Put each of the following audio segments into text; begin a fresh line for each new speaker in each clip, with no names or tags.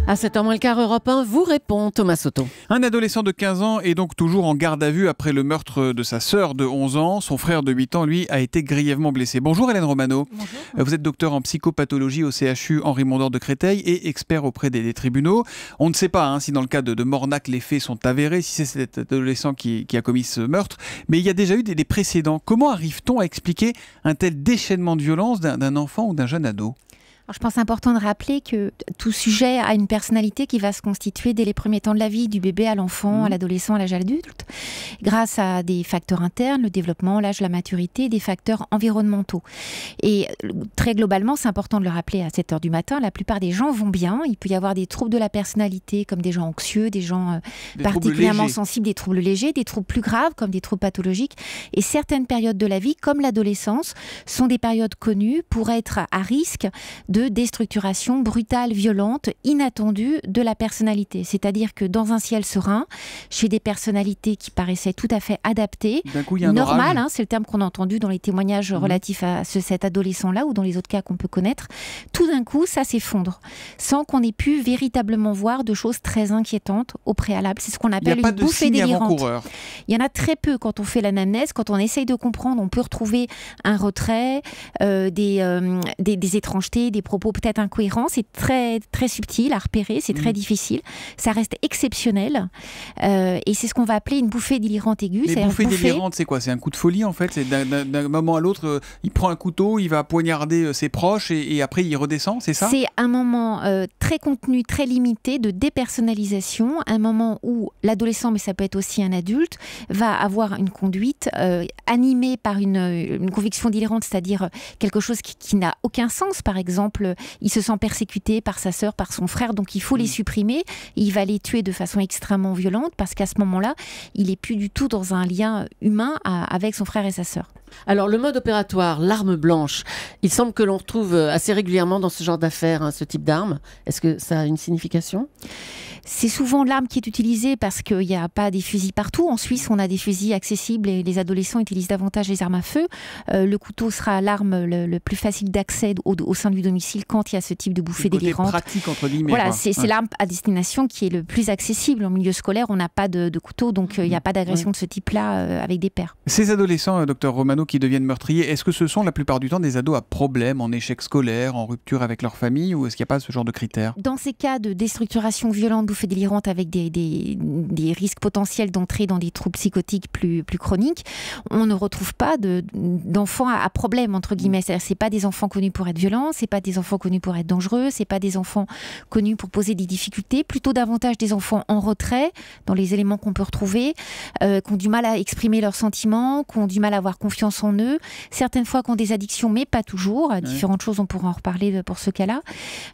À 7h moins le quart, Europe 1 vous répond, Thomas Soto.
Un adolescent de 15 ans est donc toujours en garde à vue après le meurtre de sa sœur de 11 ans. Son frère de 8 ans, lui, a été grièvement blessé. Bonjour Hélène Romano.
Bonjour.
Vous êtes docteur en psychopathologie au CHU Henri Mondor de Créteil et expert auprès des tribunaux. On ne sait pas si dans le cas de Mornac, les faits sont avérés, si c'est cet adolescent qui a commis ce meurtre. Mais il y a déjà eu des précédents. Comment arrive-t-on à expliquer un tel déchaînement de violence d'un enfant ou d'un jeune ado ?
Alors, je pense important de rappeler que tout sujet a une personnalité qui va se constituer dès les premiers temps de la vie, du bébé à l'enfant, à l'adolescent, à l'âge adulte, grâce à des facteurs internes, le développement, l'âge, la maturité, des facteurs environnementaux. Et très globalement, c'est important de le rappeler à 7h du matin, la plupart des gens vont bien. Il peut y avoir des troubles de la personnalité, comme des gens anxieux, des gens particulièrement sensibles, des troubles légers, des troubles plus graves, comme des troubles pathologiques. Et certaines périodes de la vie, comme l'adolescence, sont des périodes connues pour être à risque de déstructuration brutale, violente, inattendue de la personnalité. C'est-à-dire que dans un ciel serein, chez des personnalités qui paraissaient tout à fait adaptées, normales, c'est le terme qu'on a entendu dans les témoignages relatifs à cet adolescent-là ou dans les autres cas qu'on peut connaître, tout d'un coup, ça s'effondre, sans qu'on ait pu véritablement voir de choses très inquiétantes au préalable. C'est ce qu'on appelle une bouffée délirante. Il y en a très peu quand on fait l'anamnèse, quand on essaye de comprendre, on peut retrouver un retrait, des étrangetés, des propos peut-être incohérents, c'est très, très subtil à repérer, c'est très difficile, ça reste exceptionnel et c'est ce qu'on va appeler une bouffée délirante aiguë.
Les bouffées délirantes, c'est quoi? C'est un coup de folie en fait? C'est d'un moment à l'autre, il prend un couteau, il va poignarder ses proches et après il redescend, c'est ça?
C'est un moment très contenu, très limité de dépersonnalisation, un moment où l'adolescent, mais ça peut être aussi un adulte, va avoir une conduite animée par une conviction délirante, c'est-à-dire quelque chose qui n'a aucun sens. Par exemple, il se sent persécuté par sa sœur, par son frère, donc il faut les supprimer. Il va les tuer de façon extrêmement violente parce qu'à ce moment-là, il n'est plus du tout dans un lien humain avec son frère et sa sœur.
Alors le mode opératoire, l'arme blanche, il semble que l'on retrouve assez régulièrement dans ce genre d'affaires, ce type d'arme. Est-ce que ça a une signification ?
C'est souvent l'arme qui est utilisée parce qu'il n'y a pas des fusils partout. En Suisse, on a des fusils accessibles et les adolescents utilisent davantage les armes à feu. Le couteau sera l'arme le plus facile d'accès au sein du domicile quand il y a ce type de bouffée délirante.
Pratique entre guillemets.
Voilà, c'est l'arme à destination qui est le plus accessible. En milieu scolaire, on n'a pas de couteau, donc il n'y a pas d'agression de ce type-là avec des pairs.
Ces adolescents, docteur Romano, qui deviennent meurtriers, est-ce que ce sont la plupart du temps des ados à problème, en échec scolaire, en rupture avec leur famille, ou est-ce qu'il n'y a pas ce genre de critères?
Dans ces cas de déstructuration violente, bouffée délirante avec des risques potentiels d'entrer dans des troubles psychotiques plus chroniques, on ne retrouve pas d'enfants à problème, entre guillemets. C'est-à-dire, c'est pas des enfants connus pour être violents, c'est pas des enfants connus pour être dangereux, c'est pas des enfants connus pour poser des difficultés, plutôt davantage des enfants en retrait, dans les éléments qu'on peut retrouver, qui ont du mal à exprimer leurs sentiments, qui ont du mal à avoir confiance en eux, certaines fois qui ont des addictions, mais pas toujours. Différentes choses, on pourra en reparler pour ce cas-là,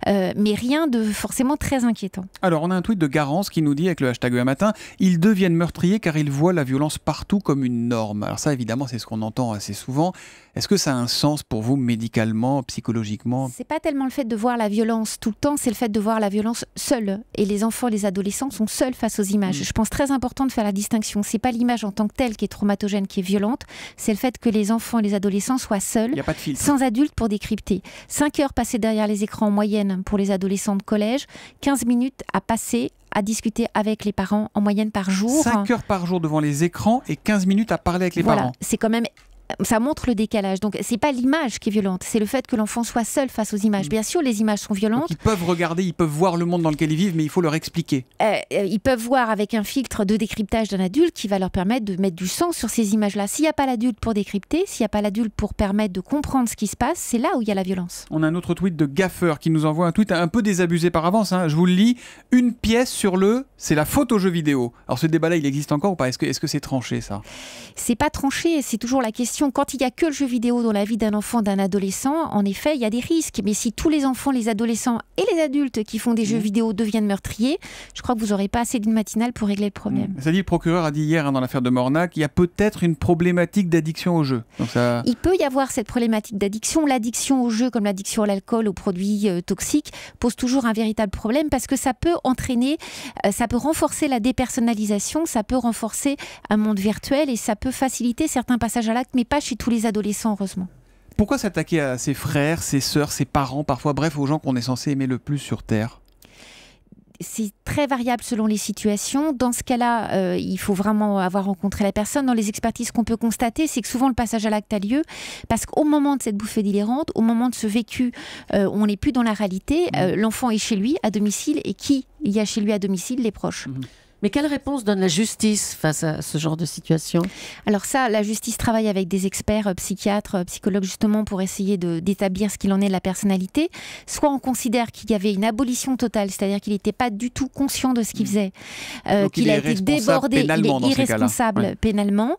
mais rien de forcément très inquiétant.
Alors, on a un tweet de Garance qui nous dit, avec le hashtag un matin, ils deviennent meurtriers car ils voient la violence partout comme une norme. Alors ça, évidemment, c'est ce qu'on entend assez souvent. Est-ce que ça a un sens pour vous, médicalement, psychologiquement?
C'est pas tellement le fait de voir la violence tout le temps, c'est le fait de voir la violence seule. Et les enfants, les adolescents sont seuls face aux images. Je pense très important de faire la distinction. C'est pas l'image en tant que telle qui est traumatogène, qui est violente, c'est le fait que les enfants et les adolescents soient seuls, sans adultes pour décrypter. 5 heures passées derrière les écrans en moyenne pour les adolescents de collège, 15 minutes à passer à discuter avec les parents en moyenne par jour.
5 heures par jour devant les écrans et 15 minutes à parler avec les parents.
C'est quand même... Ça montre le décalage. Donc, c'est pas l'image qui est violente, c'est le fait que l'enfant soit seul face aux images. Bien sûr, les images sont violentes.
Donc, ils peuvent regarder, ils peuvent voir le monde dans lequel ils vivent, mais il faut leur expliquer.
Ils peuvent voir avec un filtre de décryptage d'un adulte qui va leur permettre de mettre du sens sur ces images-là. S'il n'y a pas l'adulte pour décrypter, s'il n'y a pas l'adulte pour permettre de comprendre ce qui se passe, c'est là où il y a la violence.
On a un autre tweet de Gaffeur qui nous envoie un tweet un peu désabusé par avance. Je vous le lis. Une pièce sur c'est la faute aux jeux vidéo. Alors, ce débat-là, il existe encore ou pas? Est-ce que c'est tranché, ça?
C'est pas tranché, c'est toujours la question. Quand il n'y a que le jeu vidéo dans la vie d'un enfant, d'un adolescent, en effet, il y a des risques. Mais si tous les enfants, les adolescents et les adultes qui font des jeux vidéo deviennent meurtriers, je crois que vous n'aurez pas assez d'une matinale pour régler le problème.
Ça dit, le procureur a dit hier dans l'affaire de Mornac, il y a peut-être une problématique d'addiction au jeu. Donc ça...
Il peut y avoir cette problématique d'addiction. L'addiction au jeu, comme l'addiction à l'alcool, aux produits toxiques, pose toujours un véritable problème parce que ça peut entraîner, ça peut renforcer la dépersonnalisation, ça peut renforcer un monde virtuel et ça peut faciliter certains passages à l'acte, mais pas chez tous les adolescents, heureusement.
Pourquoi s'attaquer à ses frères, ses sœurs, ses parents, parfois, bref, aux gens qu'on est censé aimer le plus sur Terre ?
c'est très variable selon les situations. Dans ce cas-là, il faut vraiment avoir rencontré la personne. Dans les expertises qu'on peut constater, c'est que souvent le passage à l'acte a lieu parce qu'au moment de cette bouffée délirante, au moment de ce vécu, on n'est plus dans la réalité. L'enfant est chez lui, à domicile, et qui il y a chez lui à domicile? Les proches.
Mais quelle réponse donne la justice face à ce genre de situation?
Alors ça, la justice travaille avec des experts, psychiatres, psychologues, justement, pour essayer d'établir ce qu'il en est de la personnalité. Soit on considère qu'il y avait une abolition totale, c'est-à-dire qu'il n'était pas du tout conscient de ce qu'il faisait, qu'il a été débordé, il est irresponsable pénalement.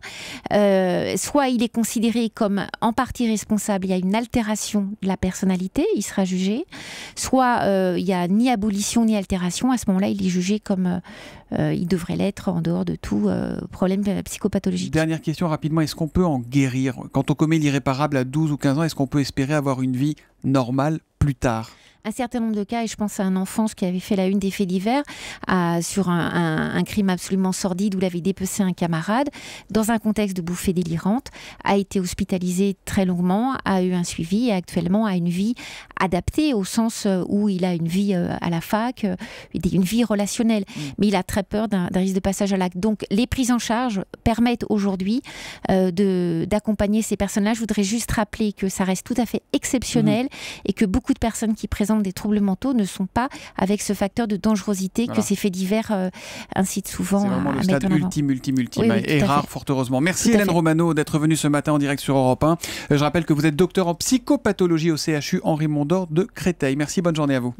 Soit il est considéré comme en partie responsable, il y a une altération de la personnalité, il sera jugé. Soit il n'y a ni abolition ni altération, à ce moment-là, il est jugé comme... il devrait l'être en dehors de tout problème psychopathologique.
Dernière question rapidement, est-ce qu'on peut en guérir? Quand on commet l'irréparable à 12 ou 15 ans, est-ce qu'on peut espérer avoir une vie normale plus tard?
Un certain nombre de cas, et je pense à un enfant qui avait fait la une des faits divers sur un crime absolument sordide où il avait dépecé un camarade dans un contexte de bouffée délirante, a été hospitalisé très longuement, a eu un suivi et actuellement a une vie adaptée au sens où il a une vie à la fac, une vie relationnelle. Mais il a très peur d'un risque de passage à l'acte. Donc les prises en charge permettent aujourd'hui d'accompagner ces personnes-là. Je voudrais juste rappeler que ça reste tout à fait exceptionnel et que beaucoup de personnes qui présentent des troubles mentaux ne sont pas avec ce facteur de dangerosité que ces faits divers incitent souvent à mettre en avant.
C'est vraiment le stade ultime et rare, fort heureusement. Merci Hélène Romano d'être venue ce matin en direct sur Europe 1. Je rappelle que vous êtes docteur en psychopathologie au CHU Henri Mondor de Créteil. Merci, bonne journée à vous.